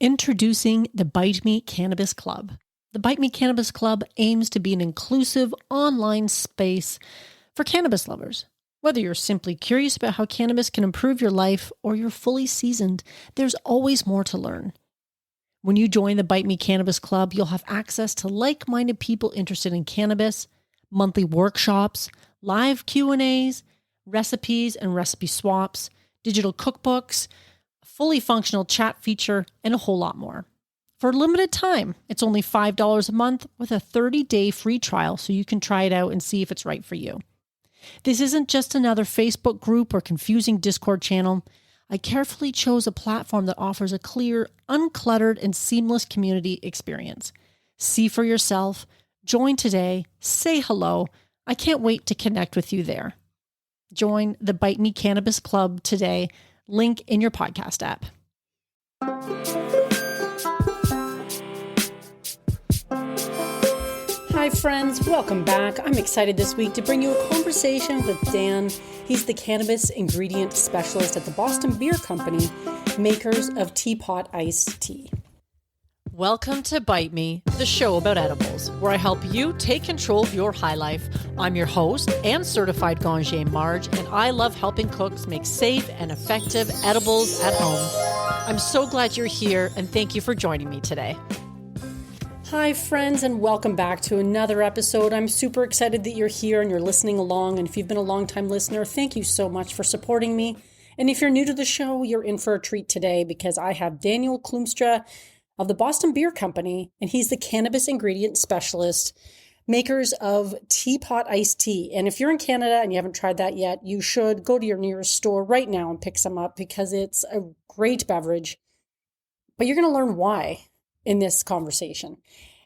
Introducing the Bite Me Cannabis Club. The Bite Me Cannabis Club aims to be an inclusive online space for cannabis lovers. Whether you're simply curious about how cannabis can improve your life or you're fully seasoned, there's always more to learn. When you join the Bite Me Cannabis Club, you'll have access to like-minded people interested in cannabis, monthly workshops, live Q&As, recipes and recipe swaps, digital cookbooks, a fully functional chat feature, and a whole lot more. For a limited time, it's only $5 a month with a 30-day free trial so you can try it out and see if it's right for you. This isn't just another Facebook group or confusing Discord channel. I carefully chose a platform that offers a clear, uncluttered, and seamless community experience. See for yourself, join today, say hello. I can't wait to connect with you there. Join the Bite Me Cannabis Club today. Link in your podcast app. Hi friends, welcome back. I'm excited this week to bring you a conversation with Dan. He's the cannabis ingredient specialist at the Boston Beer Company, makers of Teapot Iced Tea. Welcome to Bite Me, the show about edibles, where I help you take control of your high life. I'm your host and certified Ganjier Marge, and I love helping cooks make safe and effective edibles at home. I'm so glad you're here, and thank you for joining me today. Hi friends, and welcome back to another episode. I'm super excited that you're here and you're listening along, and if you've been a long-time listener, thank you so much for supporting me. And if you're new to the show, you're in for a treat today because I have Daniel Klompstra of the Boston Beer Company, and he's the cannabis ingredient specialist, makers of Teapot Iced Tea. And if you're in Canada and you haven't tried that yet, you should go to your nearest store right now and pick some up because it's a great beverage. But you're going to learn why in this conversation.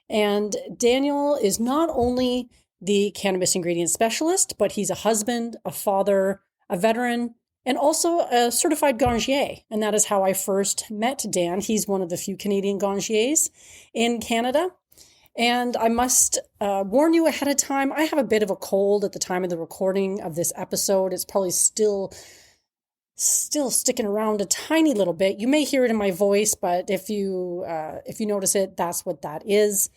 And Daniel is not only the cannabis ingredient specialist, but he's a husband, a father, a veteran, and also a certified Ganjier. And that is how I first met Dan. He's one of the few Canadian Ganjiers in Canada. And I must warn you ahead of time, I have a bit of a cold at the time of the recording of this episode. It's probably still sticking around a tiny little bit. You may hear it in my voice, but if you notice it, that's what that is.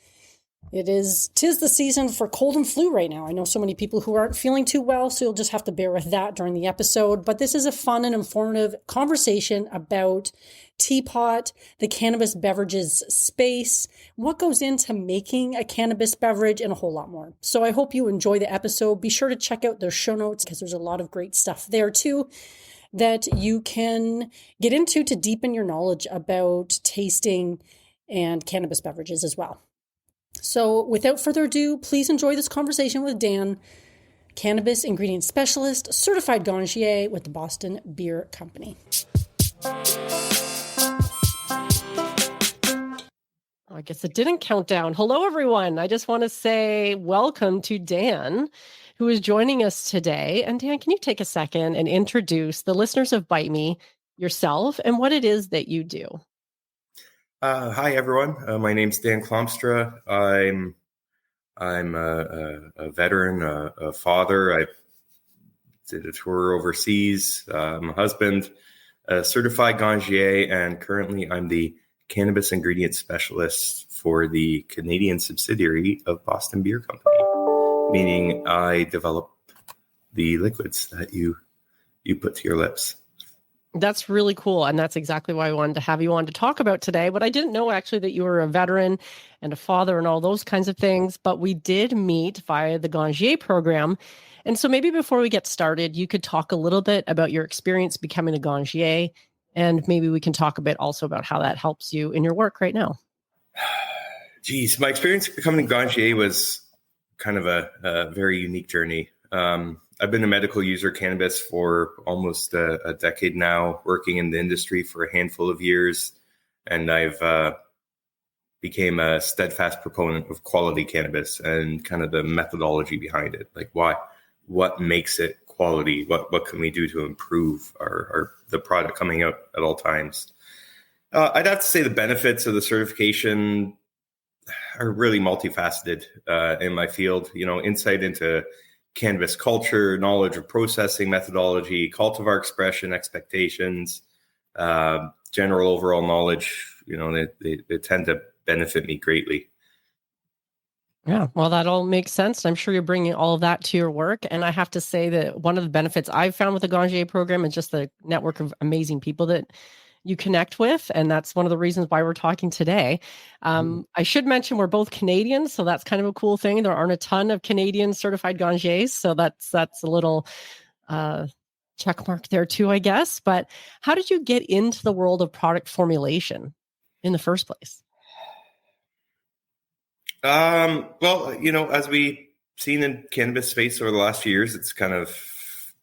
Tis the season for cold and flu right now. I know so many people who aren't feeling too well, so you'll just have to bear with that during the episode. But this is a fun and informative conversation about Teapot, the cannabis beverages space, what goes into making a cannabis beverage, and a whole lot more. So I hope you enjoy the episode. Be sure to check out their show notes because there's a lot of great stuff there too that you can get into to deepen your knowledge about tasting and cannabis beverages as well. So without further ado, please enjoy this conversation with Dan, cannabis ingredient specialist, certified Ganjier with the Boston Beer Company. I guess it didn't count down. Hello, everyone. I just want to say welcome to Dan, who is joining us today. And Dan, can you take a second and introduce the listeners of Bite Me, yourself, and what it is that you do? Hi, everyone. My name's Dan Klompstra. I'm a veteran, a father. I did a tour overseas. I'm a husband, a certified Ganjier, and currently I'm the cannabis ingredient specialist for the Canadian subsidiary of Boston Beer Company, meaning I develop the liquids that you put to your lips. That's really cool. And that's exactly why I wanted to have you on to talk about today. But I didn't know actually that you were a veteran and a father and all those kinds of things. But we did meet via the Ganjier program. And so maybe before we get started, you could talk a little bit about your experience becoming a Ganjier. And maybe we can talk a bit also about how that helps you in your work right now. Geez, my experience becoming a Ganjier was kind of a very unique journey. I've been a medical user of cannabis for almost a decade now, working in the industry for a handful of years. And I've became a steadfast proponent of quality cannabis and kind of the methodology behind it. Like what makes it quality? What can we do to improve the product coming out at all times? I'd have to say the benefits of the certification are really multifaceted in my field. Insight into cannabis culture, knowledge of processing methodology, cultivar expression expectations, general overall knowledge, they tend to benefit me greatly. Yeah, well, that all makes sense. I'm sure you're bringing all of that to your work. And I have to say that one of the benefits I've found with the Ganjier program is just the network of amazing people that you connect with. And that's one of the reasons why we're talking today. I should mention we're both Canadians, so that's kind of a cool thing. There aren't a ton of Canadian certified Ganjiers, so that's a little check mark there too, I guess. But how did you get into the world of product formulation in the first place? Well, as we've seen in cannabis space over the last few years, it's kind of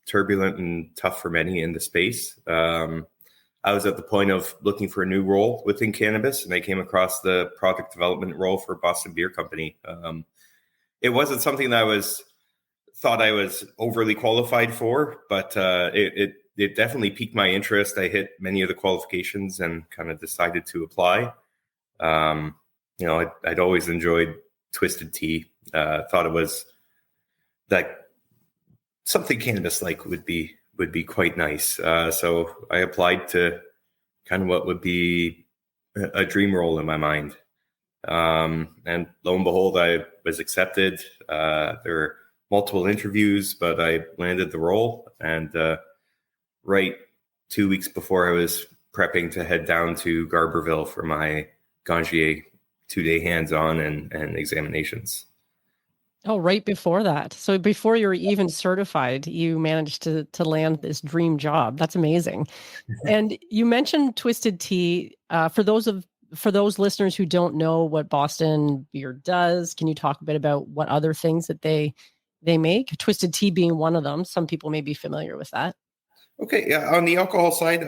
turbulent and tough for many in the space. I was at the point of looking for a new role within cannabis, and I came across the product development role for Boston Beer Company. It wasn't something that I thought I was overly qualified for, but it definitely piqued my interest. I hit many of the qualifications and kind of decided to apply. I'd always enjoyed twisted tea. Thought it was that something cannabis-like would be quite nice. So I applied to kind of what would be a dream role in my mind. And lo and behold, I was accepted. There were multiple interviews, but I landed the role. And right 2 weeks before I was prepping to head down to Garberville for my Ganjier 2-day hands-on and examinations. Oh, right before that. So before you were even certified, you managed to land this dream job. That's amazing. And you mentioned twisted tea. For those listeners who don't know what Boston Beer does, can you talk a bit about what other things that they make? Twisted tea being one of them. Some people may be familiar with that. Okay, yeah. On the alcohol side,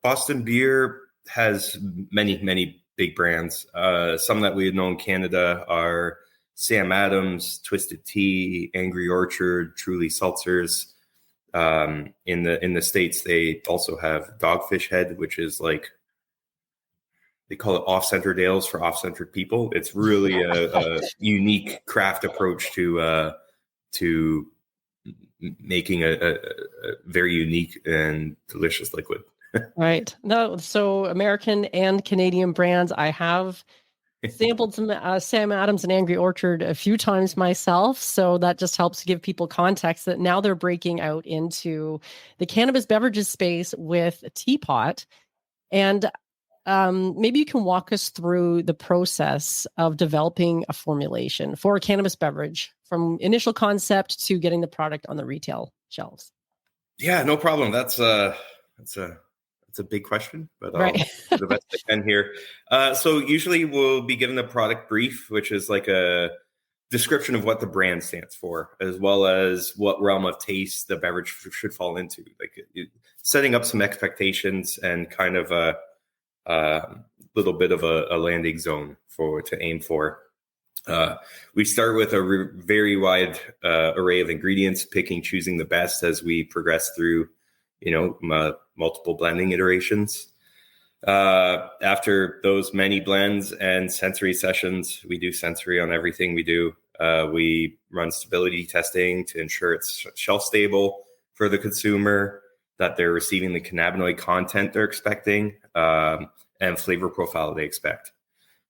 Boston Beer has many big brands. Some that we know in Canada are Sam Adams, Twisted Tea, Angry Orchard, Truly Seltzers. In the States, they also have Dogfish Head, which is like, they call it off-centered ales for off-centered people. It's really a unique craft approach to making a very unique and delicious liquid. Right. No, so American and Canadian brands. I have sampled some Sam Adams and Angry Orchard a few times myself. So that just helps give people context that now they're breaking out into the cannabis beverages space with Teapot. And maybe you can walk us through the process of developing a formulation for a cannabis beverage from initial concept to getting the product on the retail shelves. Yeah, no problem. That's a big question, but I'll do the best I can here. So usually we'll be given a product brief, which is like a description of what the brand stands for, as well as what realm of taste the beverage should fall into, like setting up some expectations and kind of a little bit of a landing zone to aim for. We start with a very wide array of ingredients, choosing the best as we progress through, multiple blending iterations. After those many blends and sensory sessions, we do sensory on everything we do. We run stability testing to ensure it's shelf stable for the consumer, that they're receiving the cannabinoid content they're expecting, and flavor profile they expect.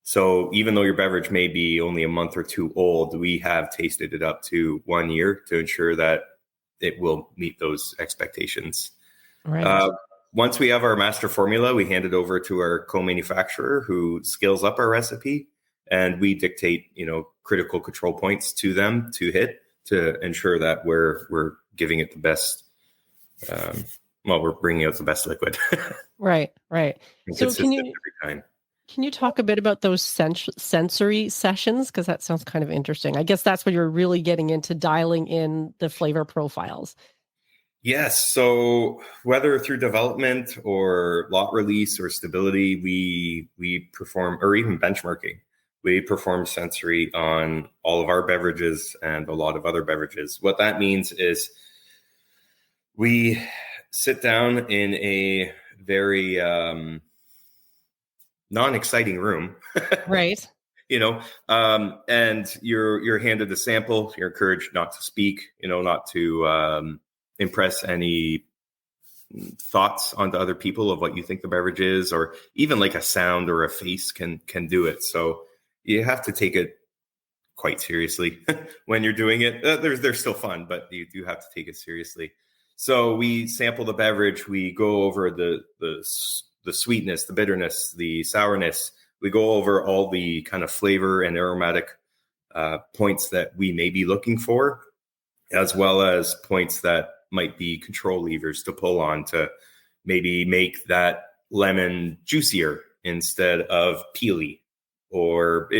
So even though your beverage may be only a month or two old, we have tasted it up to 1 year to ensure that it will meet those expectations. Right. Once we have our master formula, we hand it over to our co-manufacturer who scales up our recipe, and we dictate, critical control points to them to hit to ensure that we're giving it the best. We're bringing out the best liquid. Right. So every time. Can you talk a bit about those sensory sessions? Because that sounds kind of interesting. I guess that's when you're really getting into dialing in the flavor profiles. Yes. So whether through development or lot release or stability, we perform, or even benchmarking, we perform sensory on all of our beverages and a lot of other beverages. What that means is we sit down in a very non-exciting room. Right. And you're handed a sample. You're encouraged not to speak, not to impress any thoughts onto other people of what you think the beverage is, or even like a sound or a face can do it. So you have to take it quite seriously when you're doing it. They're still fun, but you do have to take it seriously. So we sample the beverage. We go over the sweetness, the bitterness, the sourness. We go over all the kind of flavor and aromatic points that we may be looking for, as well as points that might be control levers to pull on to maybe make that lemon juicier instead of peely, or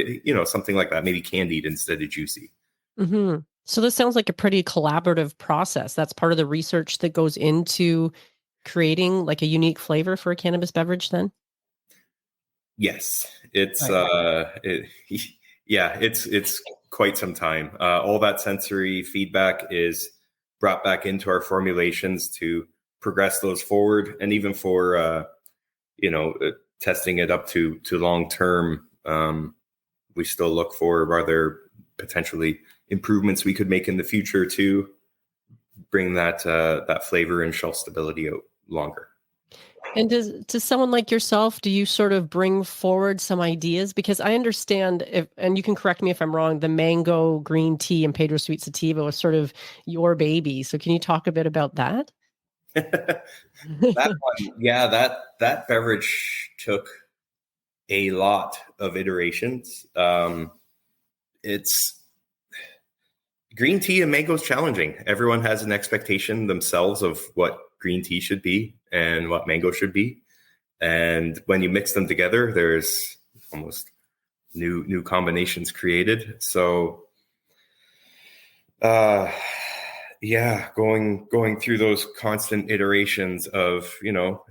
something like that, maybe candied instead of juicy. Mm-hmm. So this sounds like a pretty collaborative process. That's part of the research that goes into creating like a unique flavor for a cannabis beverage then? Yes, it's Right. it's quite some time. All that sensory feedback is brought back into our formulations to progress those forward, and even for testing it up to long term. We still look for are there potentially improvements we could make in the future to bring that flavor and shelf stability out longer. And to someone like yourself, do you sort of bring forward some ideas? Because I understand, and you can correct me if I'm wrong, the mango green tea and Pedro Sweet Sativa was sort of your baby. So can you talk a bit about that? That one, yeah, that beverage took a lot of iterations. It's green tea and mango is challenging. Everyone has an expectation themselves of what green tea should be and what mango should be. And when you mix them together, there's almost new combinations created. So, going through those constant iterations of,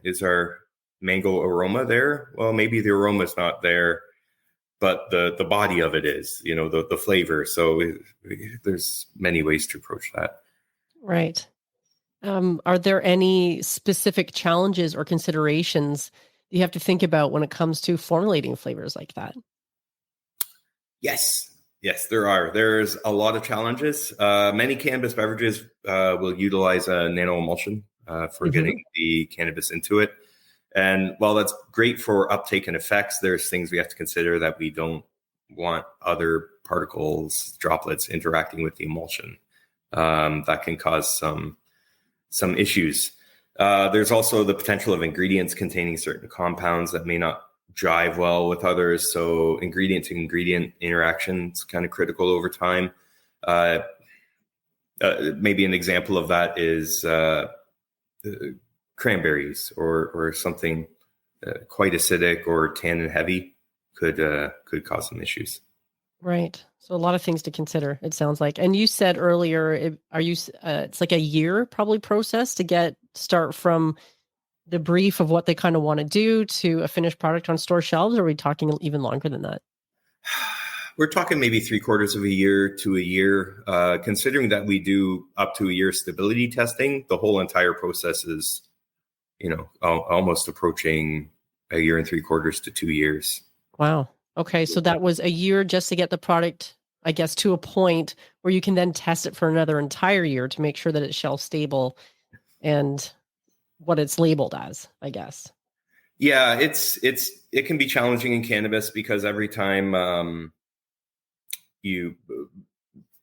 is our mango aroma there? Well, maybe the aroma is not there, but the body of it is, the flavor. So there's many ways to approach that. Right. Are there any specific challenges or considerations you have to think about when it comes to formulating flavors like that? Yes, there are. There's a lot of challenges. Many cannabis beverages will utilize a nano emulsion for getting the cannabis into it. And while that's great for uptake and effects, there's things we have to consider that we don't want other particles, droplets interacting with the emulsion. That can cause some issues. There's also the potential of ingredients containing certain compounds that may not jive well with others. So ingredient to ingredient interaction is kind of critical over time. Maybe an example of that is cranberries or something quite acidic or tannin heavy could cause some issues. Right. So a lot of things to consider, it sounds like. And you said earlier, it's like a year probably process to start from the brief of what they kind of want to do to a finished product on store shelves? Or are we talking even longer than that? We're talking maybe 3/4 of a year to a year. Considering that we do up to a year stability testing, the whole entire process is, almost approaching a year and 3/4 to 2 years. Wow. Okay. So that was a year just to get the product, I guess, to a point where you can then test it for another entire year to make sure that it's shelf stable and what it's labeled as, I guess. Yeah, it can be challenging in cannabis because every time you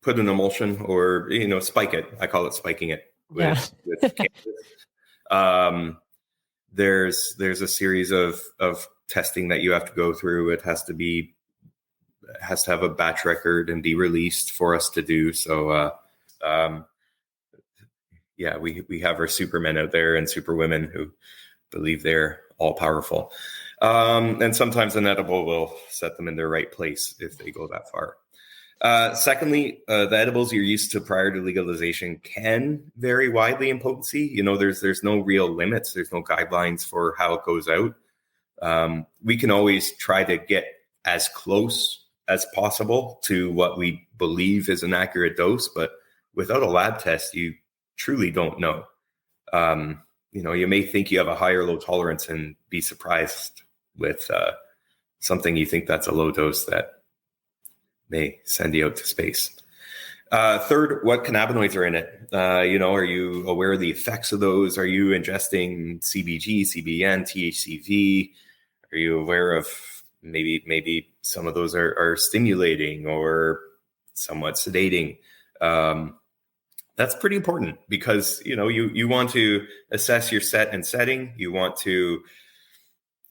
put an emulsion or spike it, I call it spiking it with cannabis. There's a series of testing that you have to go through. It has to have a batch record and be released for us to do so. We have our supermen out there and superwomen who believe they're all powerful. And sometimes an edible will set them in their right place if they go that far. Secondly, the edibles you're used to prior to legalization can vary widely in potency. There's no real limits. There's no guidelines for how it goes out. We can always try to get as close as possible to what we believe is an accurate dose, but without a lab test, you truly don't know. You may think you have a high or low tolerance and be surprised with something you think that's a low dose that may send you out to space. Third, what cannabinoids are in it? Are you aware of the effects of those? Are you ingesting CBG, CBN, THCV? Are you aware of maybe some of those are stimulating or somewhat sedating? That's pretty important because, you want to assess your set and setting. You want to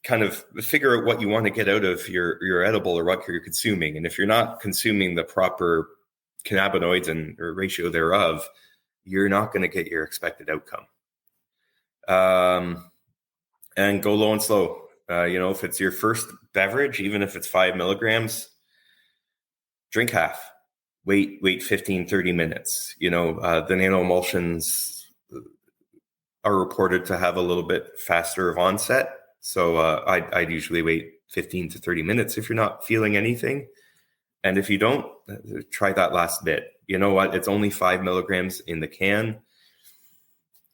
kind of figure out what you want to get out of your edible or what you're consuming. And if you're not consuming the proper cannabinoids and or ratio thereof, you're not going to get your expected outcome. And go low and slow. If it's your first beverage, even if it's 5 milligrams, drink half. Wait 15, 30 minutes. The nanoemulsions are reported to have a little bit faster of onset. So I'd usually wait 15 to 30 minutes if you're not feeling anything. And if you don't, try that last bit. You know what? It's only 5 milligrams in the can.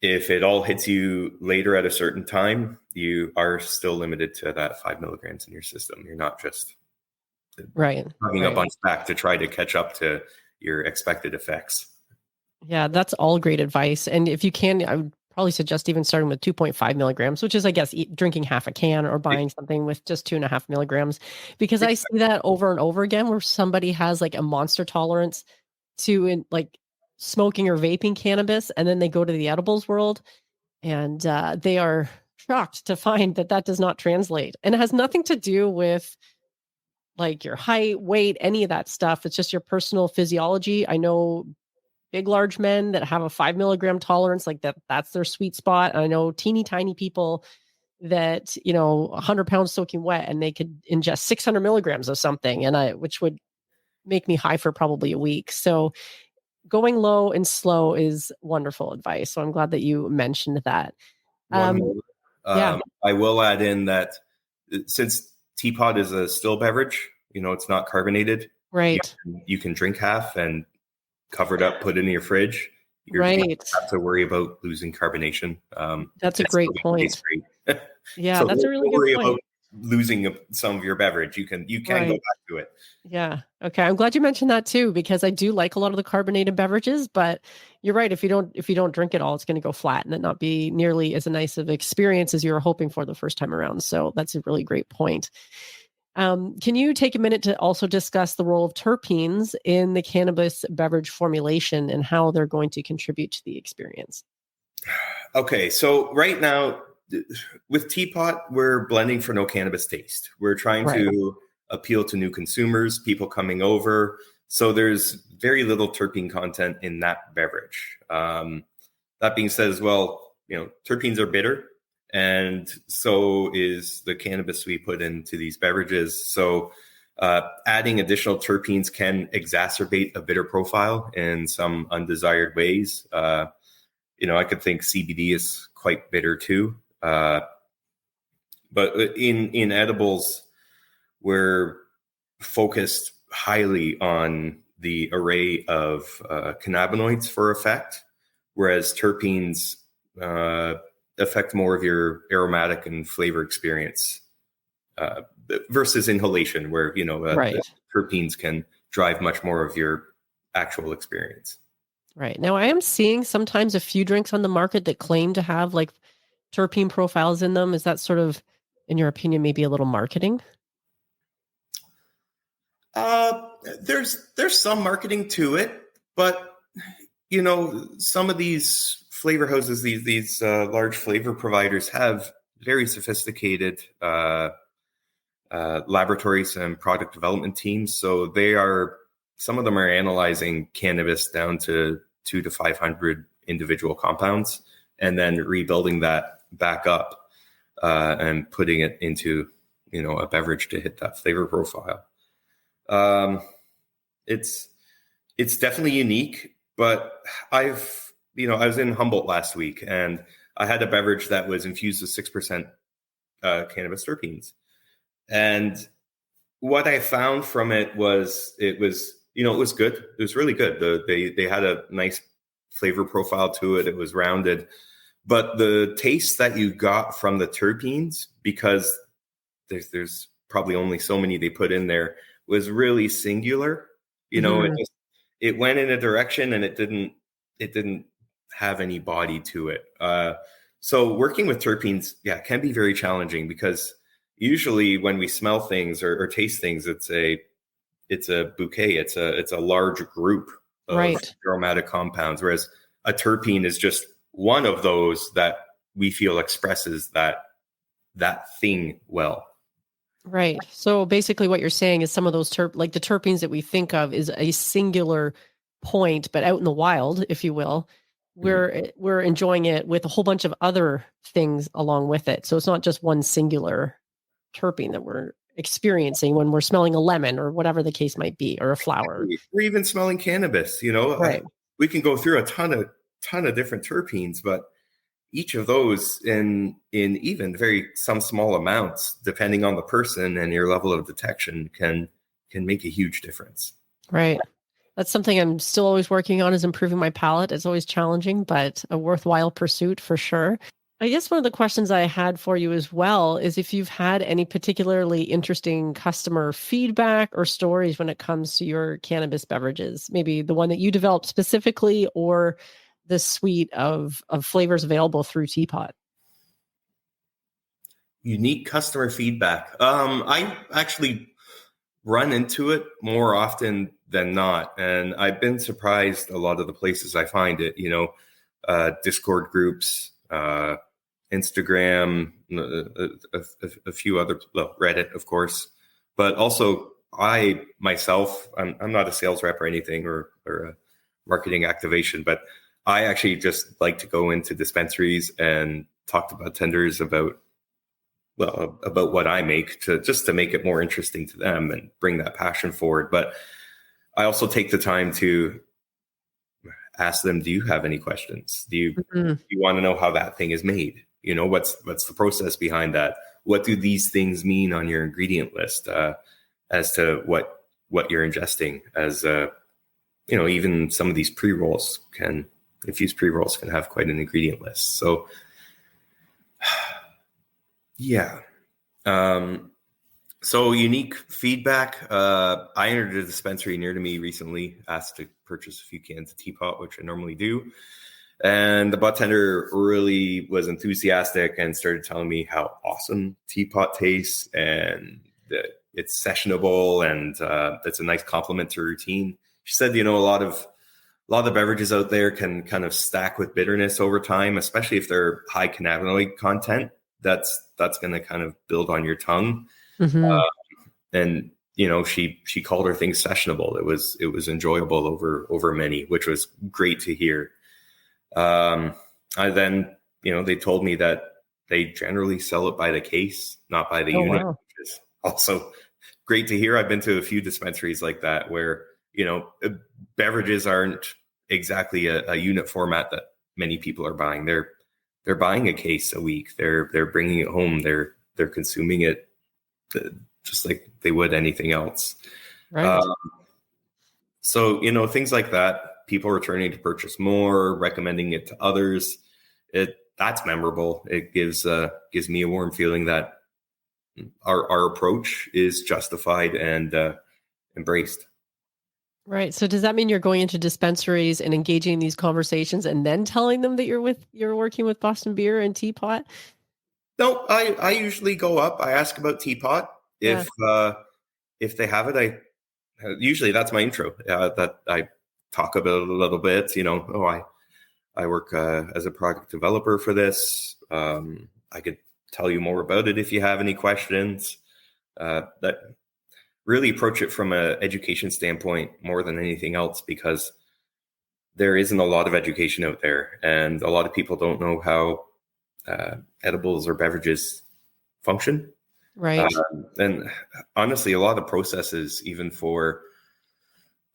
If it all hits you later at a certain time, you are still limited to that 5 milligrams in your system. You're not just hugging a bunch back to try to catch up to your expected effects. Yeah, that's all great advice. And if you can, I would probably suggest even starting with 2.5 milligrams, which is, I guess, drinking half a can or buying something with just 2.5 milligrams, because I see that over and over again where somebody has like a monster tolerance to like smoking or vaping cannabis, and then they go to the edibles world and they are shocked to find that does not translate. And it has nothing to do with like your height, weight, any of that stuff. It's just your personal physiology. I know big, large men that have a 5 milligram tolerance, like that's their sweet spot. And I know teeny tiny people that, 100 pounds soaking wet and they could ingest 600 milligrams of something, which would make me high for probably a week. So going low and slow is wonderful advice. So I'm glad that you mentioned that. I will add in that since Teapot is a still beverage, it's not carbonated. Right. You can drink half and cover it up, put it in your fridge. You don't have to worry about losing carbonation. That's a great point. Yeah, so that's a really good point. About losing some of your beverage. You can go back to it. Yeah. Okay. I'm glad you mentioned that too, because I do like a lot of the carbonated beverages, but you're right. If you don't drink it all, it's going to go flat and it not be nearly as a nice of experience as you were hoping for the first time around. So that's a really great point. Can you take a minute to also discuss the role of terpenes in the cannabis beverage formulation and how they're going to contribute to the experience? Okay. So right now with Teapot, we're blending for no cannabis taste. We're trying to appeal to new consumers, people coming over. So there's very little terpene content in that beverage. That being said as well, terpenes are bitter. And so is the cannabis we put into these beverages. So adding additional terpenes can exacerbate a bitter profile in some undesired ways. I could think CBD is quite bitter too. But in edibles, we're focused highly on the array of cannabinoids for effect, whereas terpenes affect more of your aromatic and flavor experience versus inhalation, where terpenes can drive much more of your actual experience. Right. Now, I am seeing sometimes a few drinks on the market that claim to have like terpene profiles in them. Is that sort of, in your opinion, maybe a little marketing? There's some marketing to it, but some of these flavor houses, these large flavor providers have very sophisticated laboratories and product development teams. So some of them are analyzing cannabis down to 200 to 500 individual compounds, and then rebuilding that back up and putting it into a beverage to hit that flavor profile. It's definitely unique, but I was in Humboldt last week and I had a beverage that was infused with 6% cannabis terpenes. And what I found from it was good. It was really good. They had a nice flavor profile to it. It was rounded, but the taste that you got from the terpenes, because there's probably only so many they put in there, was really singular. it went in a direction and it didn't have any body to it. So working with terpenes, yeah, can be very challenging because usually when we smell things or taste things, it's a bouquet. It's a large group of Right. aromatic compounds, whereas a terpene is just one of those that we feel expresses that thing well. Right. So basically what you're saying is some of those like the terpenes that we think of is a singular point, but out in the wild, if you will, we're enjoying it with a whole bunch of other things along with it. So it's not just one singular terpene that we're experiencing when we're smelling a lemon or whatever the case might be, or a flower. We're even smelling cannabis, Right. we can go through a ton of different terpenes, but each of those in even some small amounts, depending on the person and your level of detection, can make a huge difference. Right. That's something I'm still always working on, is improving my palate. It's always challenging, but a worthwhile pursuit for sure. I guess one of the questions I had for you as well is if you've had any particularly interesting customer feedback or stories when it comes to your cannabis beverages, maybe the one that you developed specifically or the suite of flavors available through Teapot. Unique customer feedback. I actually run into it more often than not, and I've been surprised a lot of the places I find it. Discord groups, Instagram, a few other, Reddit, of course, but also I myself, I'm not a sales rep or anything or a marketing activation, but I actually just like to go into dispensaries and talk to bartenders about what I make to make it more interesting to them and bring that passion forward. But I also take the time to ask them, do you have any questions? Do you want to know how that thing is made? What's the process behind that? What do these things mean on your ingredient list as to what you're ingesting? As even some of these infused pre-rolls can have quite an ingredient list. So yeah. So unique feedback. I entered a dispensary near to me recently, asked to purchase a few cans of Teapot, which I normally do. And the bartender really was enthusiastic and started telling me how awesome Teapot tastes and that it's sessionable and it's a nice complement to routine. She said, a lot of beverages out there can kind of stack with bitterness over time, especially if they're high cannabinoid content. That's going to kind of build on your tongue. Mm-hmm. And she called her thing sessionable. It was enjoyable over many, which was great to hear. I then, they told me that they generally sell it by the case, not by the unit, wow. which is also great to hear. I've been to a few dispensaries like that where, beverages aren't exactly a unit format that many people are buying. They're buying a case a week. They're bringing it home. They're consuming it just like they would anything else. Right. So, things like that, people returning to purchase more, recommending it to others, that's memorable. It gives me a warm feeling that our approach is justified and embraced. Right. So does that mean you're going into dispensaries and engaging in these conversations and then telling them that you're working with Boston Beer and Teapot? No, I usually go up. I ask about Teapot. Yeah. If they have it, usually that's my intro. That I talk about it a little bit. I work as a product developer for this. I could tell you more about it if you have any questions. That really approach it from an education standpoint more than anything else, because there isn't a lot of education out there, and a lot of people don't know how edibles or beverages function. Right. And honestly, a lot of processes, even for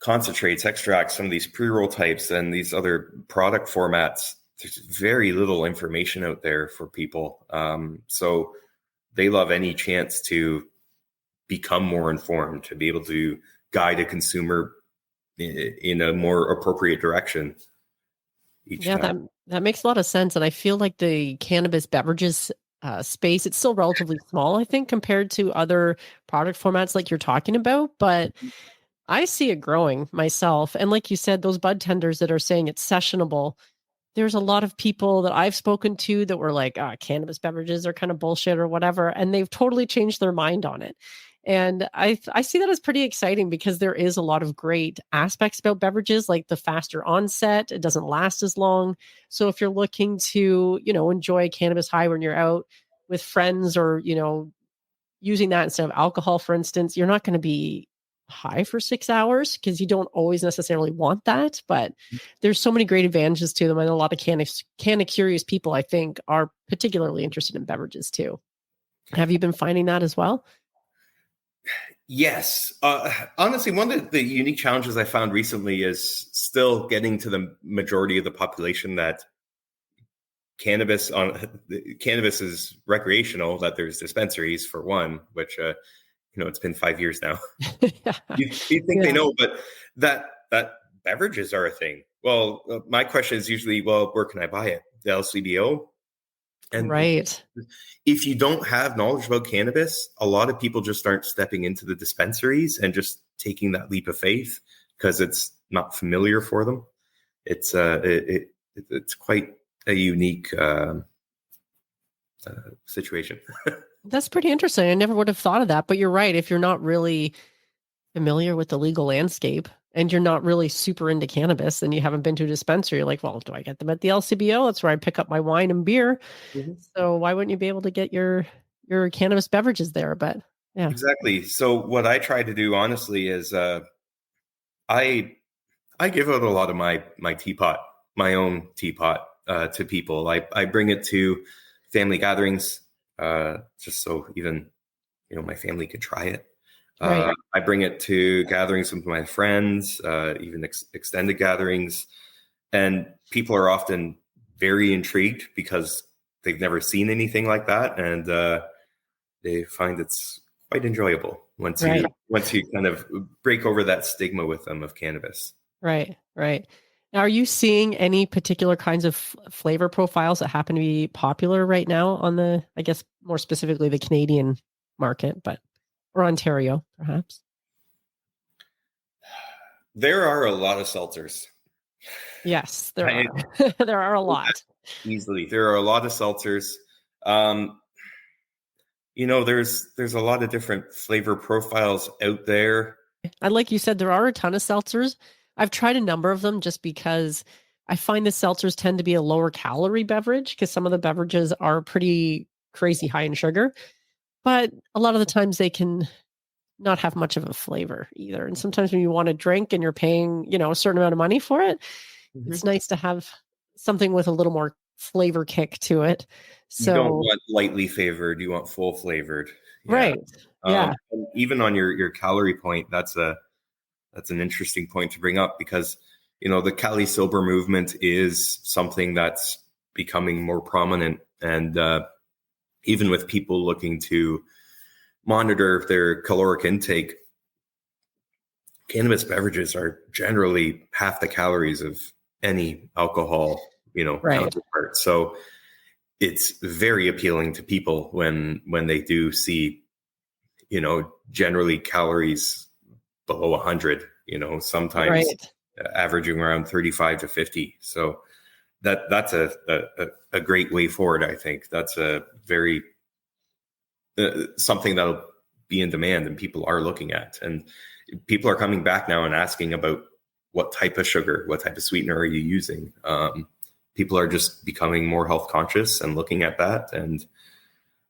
concentrates, extracts, some of these pre-roll types and these other product formats, there's very little information out there for people. So they love any chance to become more informed, to be able to guide a consumer in a more appropriate direction each time. That makes a lot of sense. And I feel like the cannabis beverages space, it's still relatively small, I think, compared to other product formats like you're talking about. But I see it growing myself. And like you said, those bud tenders that are saying it's sessionable, there's a lot of people that I've spoken to that were like, cannabis beverages are kind of bullshit or whatever. And they've totally changed their mind on it. And I see that as pretty exciting because there is a lot of great aspects about beverages, like the faster onset, it doesn't last as long. So if you're looking to, enjoy a cannabis high when you're out with friends or, using that instead of alcohol, for instance, you're not going to be high for 6 hours because you don't always necessarily want that. But there's so many great advantages to them. And a lot of canna curious people, I think, are particularly interested in beverages too. Have you been finding that as well? Yes. Honestly, one of the unique challenges I found recently is still getting to the majority of the population that cannabis is recreational, that there's dispensaries for one, which it's been 5 years now. Yeah. you think they know, but that beverages are a thing. Well, my question is usually, well, where can I buy it? The LCBO. And right. If you don't have knowledge about cannabis, a lot of people just aren't stepping into the dispensaries and just taking that leap of faith because it's not familiar for them. It's quite a unique situation. That's pretty interesting. I never would have thought of that, but you're right. If you're not really familiar with the legal landscape and you're not really super into cannabis and you haven't been to a dispensary, you're like, well, do I get them at the LCBO? That's where I pick up my wine and beer. Mm-hmm. So why wouldn't you be able to get your cannabis beverages there? But yeah. Exactly. So what I try to do, honestly, is I give out a lot of my teapot, my own teapot, to people. I bring it to family gatherings, just so even my family could try it. Right. I bring it to gatherings with my friends, even extended gatherings, and people are often very intrigued because they've never seen anything like that, and they find it's quite enjoyable once you kind of break over that stigma with them of cannabis. Right. Now, are you seeing any particular kinds of flavor profiles that happen to be popular right now on the, I guess, more specifically the Canadian market, or Ontario, perhaps? There are a lot of seltzers. Yes, there are. There are a lot. Easily. There are a lot of seltzers. There's a lot of different flavor profiles out there. And like you said, there are a ton of seltzers. I've tried a number of them just because I find the seltzers tend to be a lower calorie beverage because some of the beverages are pretty crazy high in sugar. But a lot of the times they can not have much of a flavor either. And sometimes when you want to drink and you're paying, a certain amount of money for it, it's nice to have something with a little more flavor kick to it. So you don't want lightly flavored, you want full flavored. Yeah. Right. Yeah. And even on your calorie point, that's an interesting point to bring up because, the Cali Sober movement is something that's becoming more prominent. And even with people looking to monitor their caloric intake, cannabis beverages are generally half the calories of any alcohol, counterpart. So it's very appealing to people when they do see, generally calories below 100, sometimes averaging around 35 to 50. So that's a great way forward. I think that's a very something that'll be in demand and people are looking at, and people are coming back now and asking about what type of sugar, what type of sweetener are you using? People are just becoming more health conscious and looking at that. And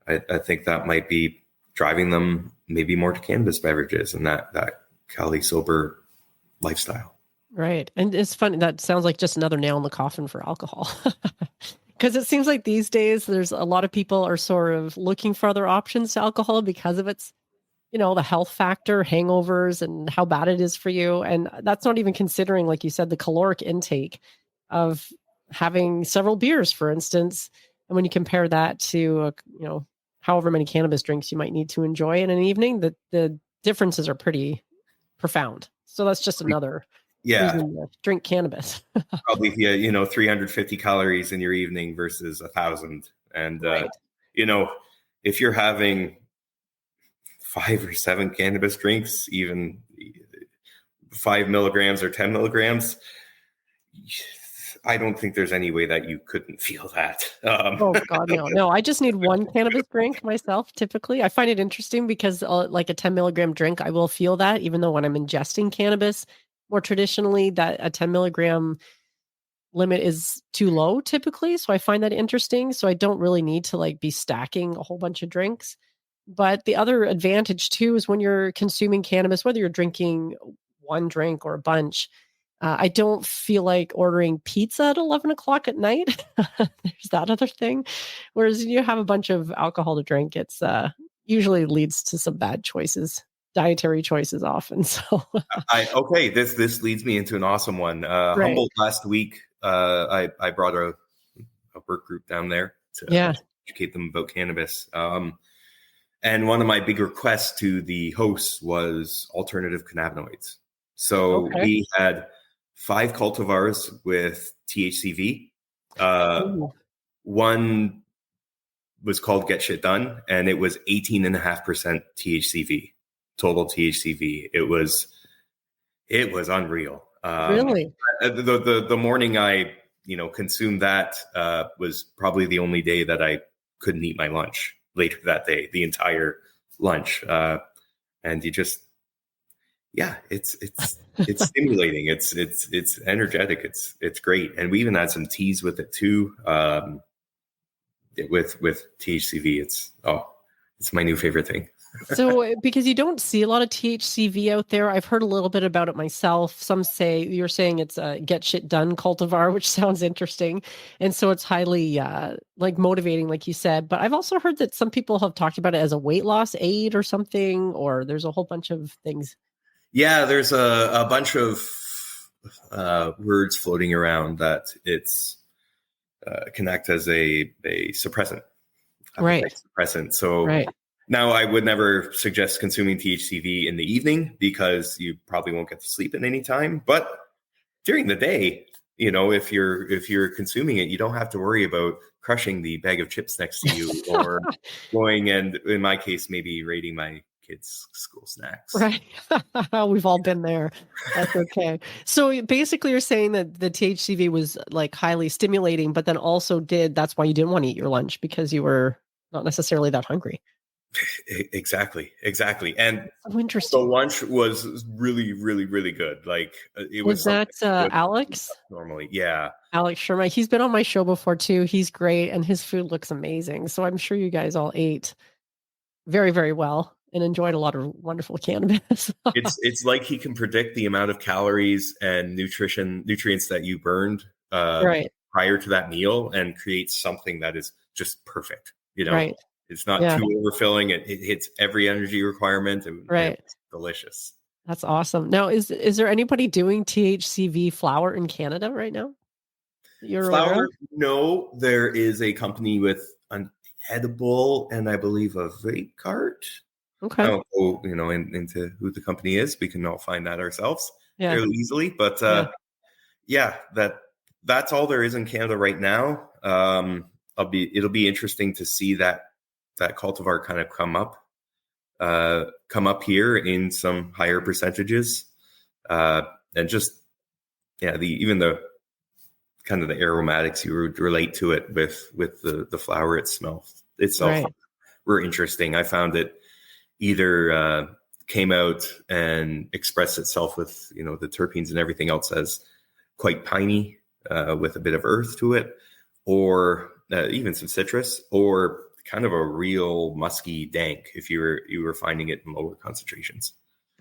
I think that might be driving them maybe more to cannabis beverages and that Cali Sober lifestyle. Right. And it's funny. That sounds like just another nail in the coffin for alcohol. Because it seems like these days there's a lot of people are sort of looking for other options to alcohol because of its, the health factor, hangovers, and how bad it is for you. And that's not even considering, like you said, the caloric intake of having several beers, for instance. And when you compare that to, however many cannabis drinks you might need to enjoy in an evening, the differences are pretty profound. So that's just another reason to drink cannabis. Probably, 350 calories in your evening versus 1,000. And, if you're having 5 or 7 cannabis drinks, even 5 milligrams or 10 milligrams, I don't think there's any way that you couldn't feel that. Oh God, no. I just need one cannabis drink myself. Typically, I find it interesting because like a 10 milligram drink, I will feel that even though when I'm ingesting cannabis, more traditionally, that a 10 milligram limit is too low typically. So I find that interesting. So I don't really need to like be stacking a whole bunch of drinks. But the other advantage too is when you're consuming cannabis, whether you're drinking one drink or a bunch, I don't feel like ordering pizza at 11 o'clock at night. There's that other thing. Whereas you have a bunch of alcohol to drink, it's usually leads to some bad choices, dietary choices often. So Okay, this leads me into an awesome one. right. Humboldt last week, I brought a work group down there to educate them about cannabis. And one of my big requests to the hosts was alternative cannabinoids. So we had 5 cultivars with THCV. One was called Get Shit Done, and it was 18.5% THCV, total THCV. It was unreal. Really? The morning I consumed that was probably the only day that I couldn't eat my lunch later that day, the entire lunch. And you just, it's stimulating. It's energetic. It's great. And we even had some teas with it too. With THCV, it's my new favorite thing. So, because you don't see a lot of THCV out there, I've heard a little bit about it myself. Some say you're saying it's a Get Shit Done cultivar, which sounds interesting. And so it's highly like motivating, like you said. But I've also heard that some people have talked about it as a weight loss aid or something, or there's a whole bunch of things. Yeah, there's a bunch of words floating around that it's can act as a suppressant. Right. Suppressant. So now I would never suggest consuming THCV in the evening because you probably won't get to sleep at any time. But during the day, if you're consuming it, you don't have to worry about crushing the bag of chips next to you or going and, in my case, maybe raiding my kids' school snacks. Right. We've all been there. That's okay. So basically you're saying that the THCV was like highly stimulating, but then also that's why you didn't want to eat your lunch because you were not necessarily that hungry. Exactly. And so interesting. The lunch was really, really, really good. Like it was that Alex? Normally, yeah. Alex Sherman. He's been on my show before too. He's great and his food looks amazing. So I'm sure you guys all ate very, very well and enjoyed a lot of wonderful cannabis. It's like he can predict the amount of calories and nutrients that you burned prior to that meal and create something that is just perfect. Right. It's not too overfilling. It hits every energy requirement and it's delicious. That's awesome. Now, is there anybody doing THCV flower in Canada right now? Flower? No, there is a company with an edible and I believe a vape cart. Okay. I don't go, into who the company is. We can all find that ourselves fairly easily. But that's all there is in Canada right now. It'll be interesting to see that cultivar kind of come up here in some higher percentages, and just even the kind of the aromatics you relate to it with the flower itself were interesting. I found it either came out and expressed itself with the terpenes and everything else as quite piney with a bit of earth to it, or even some citrus, or kind of a real musky dank if you were finding it in lower concentrations.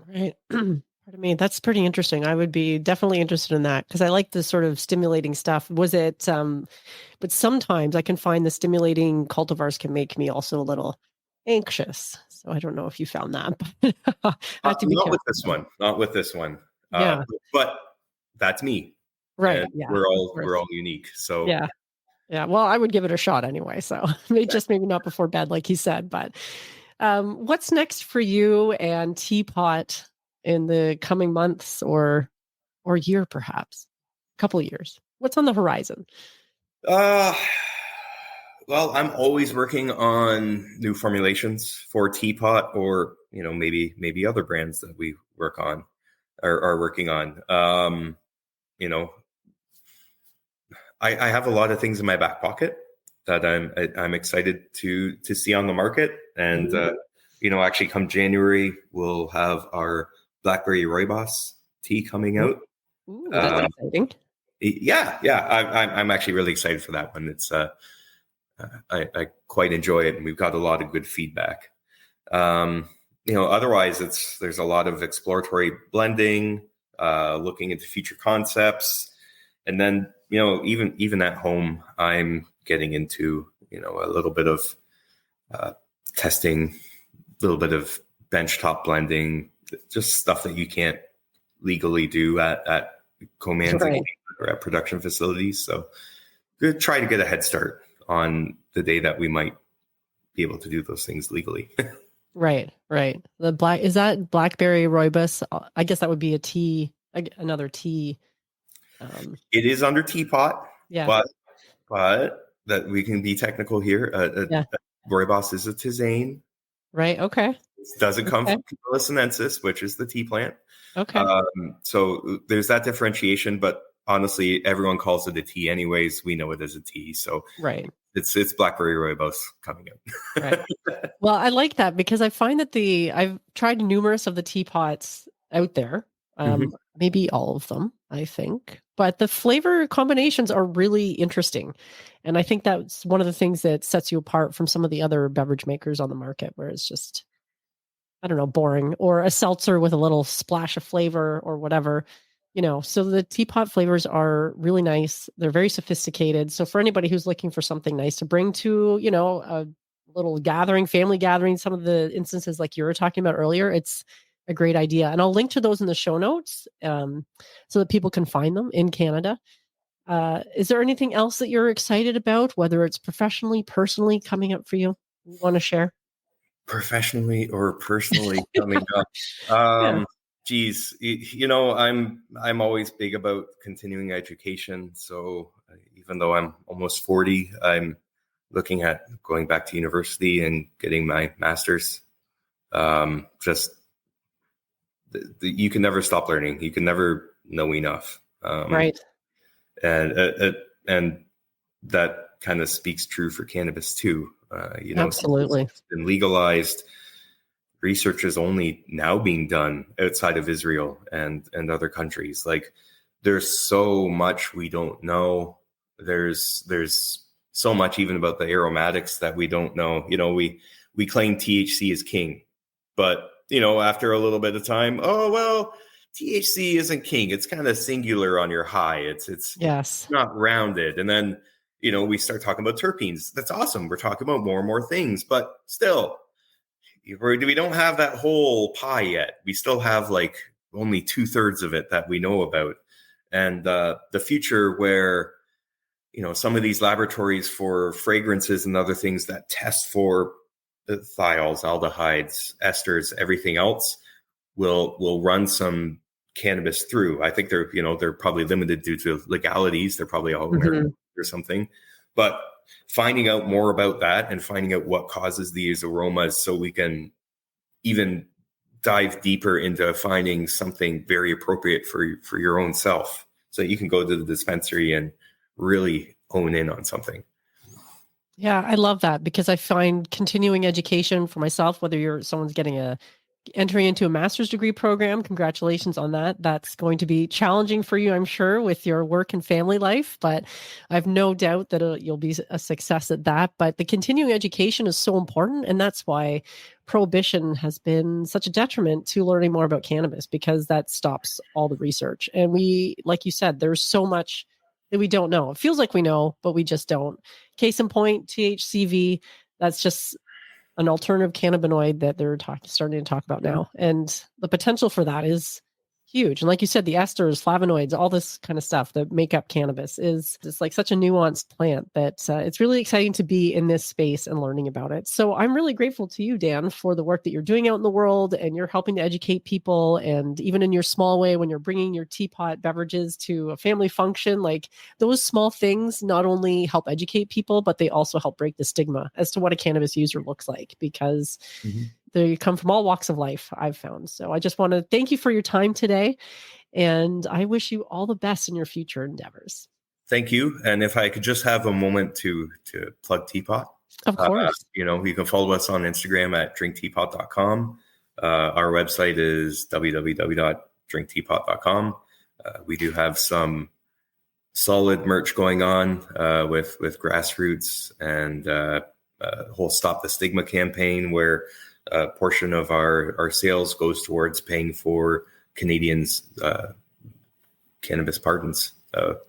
Right. Pardon me. That's pretty interesting. I would be definitely interested in that because I like the sort of stimulating stuff. Was it, but sometimes I can find the stimulating cultivars can make me also a little anxious. So I don't know if you found that, but I have to be not careful. with this one. Yeah. But that's me. Right. And yeah. We're all unique. So yeah. Well, I would give it a shot anyway. So maybe not before bed, like he said, but what's next for you and Teapot in the coming months or year, perhaps a couple of years? What's on the horizon? Well, I'm always working on new formulations for Teapot or, maybe other brands that we work on. are working on. You know, I have a lot of things in my back pocket that I'm excited to see on the market. And you know, actually, come January, we'll have our blackberry rooibos tea coming out. Ooh, that's exciting. Yeah, I'm actually really excited for that one. It's I quite enjoy it, and we've got a lot of good feedback. You know, otherwise, there's a lot of exploratory blending, looking into future concepts, and then, you know, even at home, I'm getting into, you know, a little bit of testing, a little bit of benchtop blending, just stuff that you can't legally do at co-mans or at production facilities. So we'll try to get a head start on the day that we might be able to do those things legally. Right. Is that blackberry rooibos? I guess that would be a tea, another tea. It is under Teapot, yeah, but that we can be technical here. Rooibos is a tisane. Right. Okay. It doesn't come from Cannabis sinensis, which is the tea plant. Okay. So there's that differentiation, but honestly, everyone calls it a tea anyways. We know it as a tea. So right. It's blackberry rooibos coming out. Right. Well, I like that because I find that I've tried numerous of the teapots out there. Maybe all of them, I think. But the flavor combinations are really interesting. And I think that's one of the things that sets you apart from some of the other beverage makers on the market, where it's just, I don't know, boring, or a seltzer with a little splash of flavor or whatever, you know. So the teapot flavors are really nice. They're very sophisticated. So for anybody who's looking for something nice to bring to, you know, a little gathering, family gathering, some of the instances like you were talking about earlier, it's a great idea. And I'll link to those in the show notes so that people can find them in Canada. Is there anything else that you're excited about, whether it's professionally, personally coming up for you want to share? Professionally or personally coming up? Geez, you know, I'm always big about continuing education. So even though I'm almost 40, I'm looking at going back to university and getting my master's. You can never stop learning. You can never know enough. Right. And that kind of speaks true for cannabis too. You know, absolutely, it's been legalized. Research is only now being done outside of Israel and other countries. Like, there's so much we don't know. There's so much even about the aromatics that we don't know. You know, we claim THC is king, but you know, after a little bit of time, oh well, THC isn't king. It's kind of singular on your high. It's not rounded. And then, you know, we start talking about terpenes. That's awesome. We're talking about more and more things, but still, we don't have that whole pie yet. We still have like only 2/3 of it that we know about. And the future where, you know, some of these laboratories for fragrances and other things that test for thiols, aldehydes, esters, everything else will run some cannabis through. I think they're probably limited due to legalities. They're probably all American or something, but finding out more about that and finding out what causes these aromas so we can even dive deeper into finding something very appropriate for your own self, so you can go to the dispensary and really hone in on something. Yeah, I love that, because I find continuing education for myself, whether someone's entering into a master's degree program, congratulations on that. That's going to be challenging for you, I'm sure, with your work and family life, but I have no doubt that you'll be a success at that. But the continuing education is so important, and that's why prohibition has been such a detriment to learning more about cannabis, because that stops all the research. And we, like you said, there's so much that we don't know. It feels like we know, but we just don't. Case in point, THCV, that's just an alternative cannabinoid that they're starting to talk about now. And the potential for that is huge. And like you said, the esters, flavonoids, all this kind of stuff that make up cannabis is just like such a nuanced plant that it's really exciting to be in this space and learning about it. So I'm really grateful to you, Dan, for the work that you're doing out in the world, and you're helping to educate people. And even in your small way, when you're bringing your teapot beverages to a family function, like those small things not only help educate people, but they also help break the stigma as to what a cannabis user looks like. Because they come from all walks of life, I've found. So I just want to thank you for your time today. And I wish you all the best in your future endeavors. Thank you. And if I could just have a moment to plug Teapot. Of course. You can follow us on Instagram at drinkteapot.com. Our website is www.drinkteapot.com. We do have some solid merch going on with grassroots and whole Stop the Stigma campaign, where a portion of our sales goes towards paying for Canadians' cannabis pardons.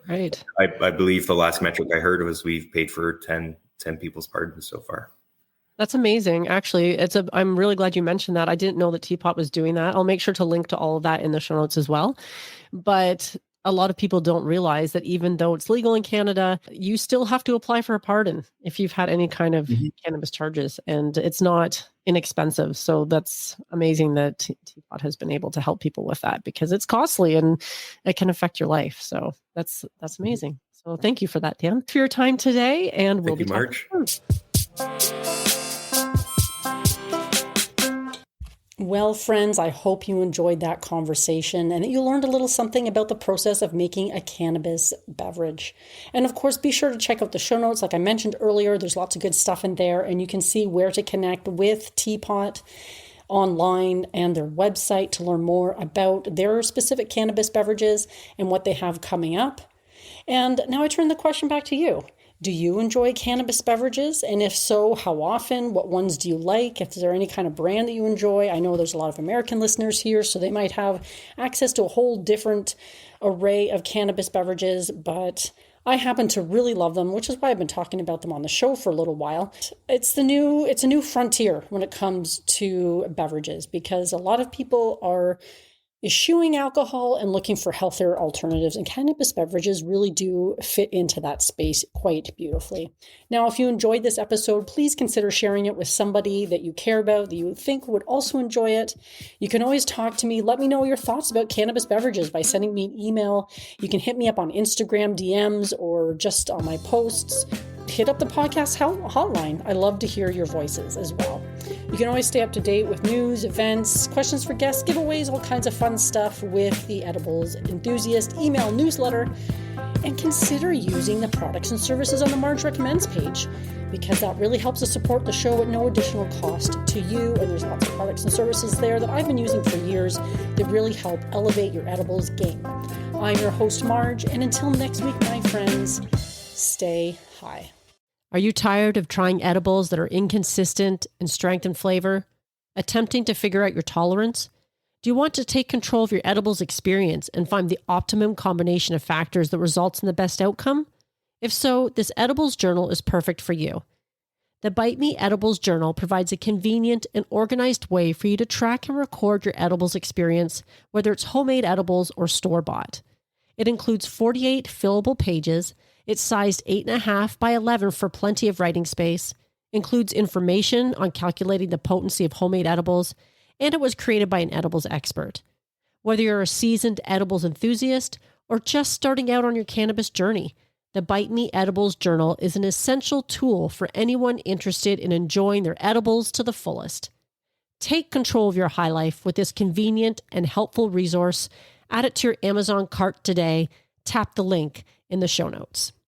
Right. I believe the last metric I heard was we've paid for 10 people's pardons so far. That's amazing. Actually, I'm really glad you mentioned that. I didn't know that Teapot was doing that. I'll make sure to link to all of that in the show notes as well. But a lot of people don't realize that even though it's legal in Canada, you still have to apply for a pardon if you've had any kind of cannabis charges, and it's not inexpensive. So that's amazing that Teapot has been able to help people with that, because it's costly and it can affect your life. So that's amazing. So thank you for that, Dan, for your time today, and we'll be talking soon. Well, friends, I hope you enjoyed that conversation and that you learned a little something about the process of making a cannabis beverage. And of course, be sure to check out the show notes. Like I mentioned earlier, there's lots of good stuff in there, and you can see where to connect with Teapot online and their website to learn more about their specific cannabis beverages and what they have coming up. And now I turn the question back to you. Do you enjoy cannabis beverages? And if so, how often? What ones do you like? If there any kind of brand that you enjoy? I know there's a lot of American listeners here, so they might have access to a whole different array of cannabis beverages, but I happen to really love them, which is why I've been talking about them on the show for a little while. It's a new frontier when it comes to beverages, because a lot of people are eschewing alcohol and looking for healthier alternatives, and cannabis beverages really do fit into that space quite beautifully. Now, if you enjoyed this episode, please consider sharing it with somebody that you care about, that you think would also enjoy it. You can always talk to me. Let me know your thoughts about cannabis beverages by sending me an email. You can hit me up on Instagram DMs or just on my posts. Hit up the podcast hotline. I love to hear your voices as well. You can always stay up to date with news, events, questions for guests, giveaways, all kinds of fun stuff with the Edibles Enthusiast email newsletter. And consider using the products and services on the Marge Recommends page, because that really helps us support the show at no additional cost to you. And there's lots of products and services there that I've been using for years that really help elevate your edibles game. I'm your host, Marge, and until next week, my friends, stay high. Are you tired of trying edibles that are inconsistent in strength and flavor? Attempting to figure out your tolerance? Do you want to take control of your edibles experience and find the optimum combination of factors that results in the best outcome? If so, this edibles journal is perfect for you. The Bite Me Edibles Journal provides a convenient and organized way for you to track and record your edibles experience, whether it's homemade edibles or store-bought. It includes 48 fillable pages. It's sized 8.5 by 11 for plenty of writing space, includes information on calculating the potency of homemade edibles, and it was created by an edibles expert. Whether you're a seasoned edibles enthusiast or just starting out on your cannabis journey, the Bite Me Edibles Journal is an essential tool for anyone interested in enjoying their edibles to the fullest. Take control of your high life with this convenient and helpful resource. Add it to your Amazon cart today. Tap the link in the show notes.